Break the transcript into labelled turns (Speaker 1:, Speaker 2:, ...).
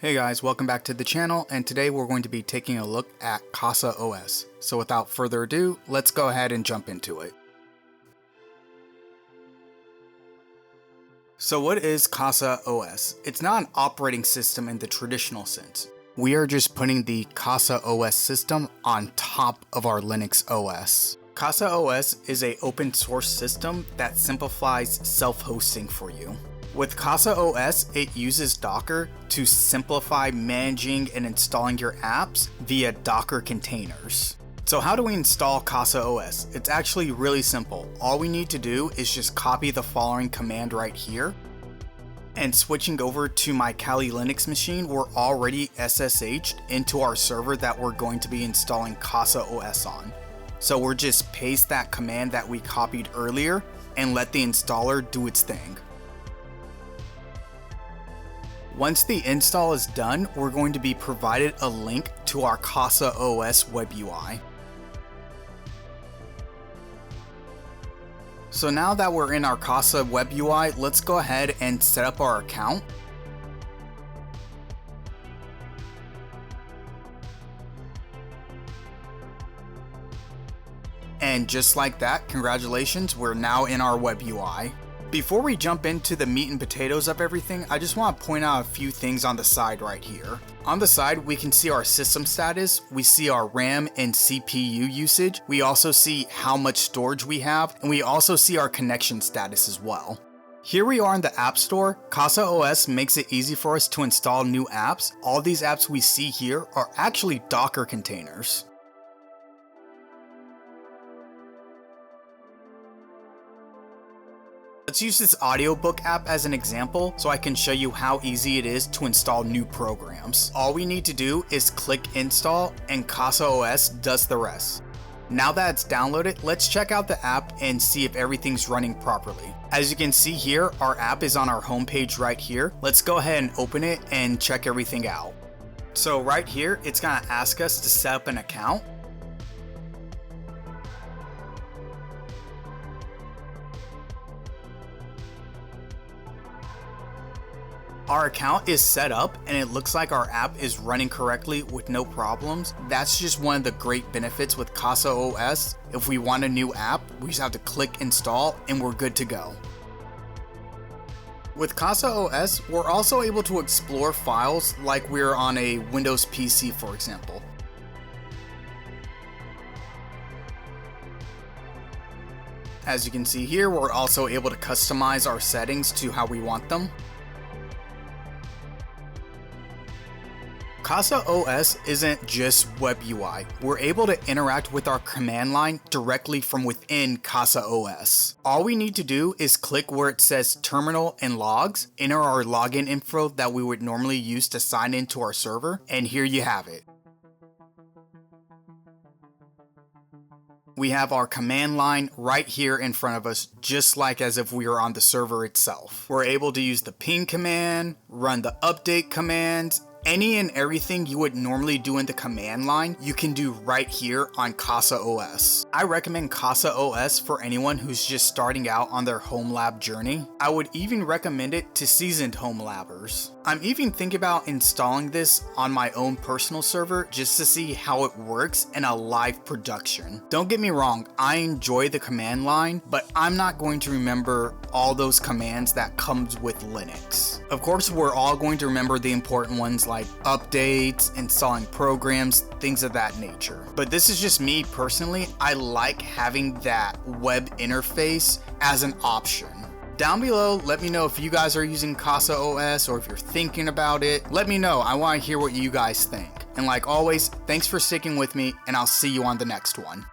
Speaker 1: Hey guys, welcome back to the channel, and today we're going to be taking a look at CasaOS. So without further ado, let's go ahead and jump into it. So what is CasaOS? It's not an operating system in the traditional sense. We are just putting the CasaOS system on top of our Linux OS. CasaOS is an open source system that simplifies self-hosting for you. With CasaOS, it uses Docker to simplify managing and installing your apps via Docker containers. So how do we install CasaOS? It's actually really simple. All we need to do is just copy the following command right here. And switching over to my Kali Linux machine, we're already SSH'd into our server that we're going to be installing CasaOS on. So we're just paste that command that we copied earlier and let the installer do its thing. Once the install is done, we're going to be provided a link to our CasaOS web UI. So now that we're in our Casa web UI, let's go ahead and set up our account. And just like that, congratulations, we're now in our web UI. Before we jump into the meat and potatoes of everything, I just want to point out a few things on the side right here. On the side, we can see our system status, we see our RAM and CPU usage, we also see how much storage we have, and we also see our connection status as well. Here we are in the App Store. CasaOS makes it easy for us to install new apps. All these apps we see here are actually Docker containers. Let's use this audiobook app as an example so I can show you how easy it is to install new programs. All we need to do is click install and CasaOS does the rest. Now that it's downloaded, let's check out the app and see if everything's running properly. As you can see here, our app is on our homepage right here. Let's go ahead and open it and check everything out. So right here, it's gonna ask us to set up an account. Our account is set up and it looks like our app is running correctly with no problems. That's just one of the great benefits with CasaOS. If we want a new app, we just have to click install and we're good to go. With CasaOS, we're also able to explore files like we're on a Windows PC, for example. As you can see here, we're also able to customize our settings to how we want them. CasaOS isn't just web UI. We're able to interact with our command line directly from within CasaOS. All we need to do is click where it says terminal and logs, enter our login info that we would normally use to sign into our server, and here you have it. We have our command line right here in front of us, just like as if we were on the server itself. We're able to use the ping command, run the update commands. Any and everything you would normally do in the command line, you can do right here on CasaOS. I recommend CasaOS for anyone who's just starting out on their homelab journey. I would even recommend it to seasoned homelabbers. I'm even thinking about installing this on my own personal server just to see how it works in a live production. Don't get me wrong, I enjoy the command line, but I'm not going to remember all those commands that comes with Linux. Of course, we're all going to remember the important ones like updates, installing programs, things of that nature. But this is just me personally. I like having that web interface as an option. Down below, let me know if you guys are using CasaOS or if you're thinking about it. Let me know. I want to hear what you guys think. And like always, thanks for sticking with me, and I'll see you on the next one.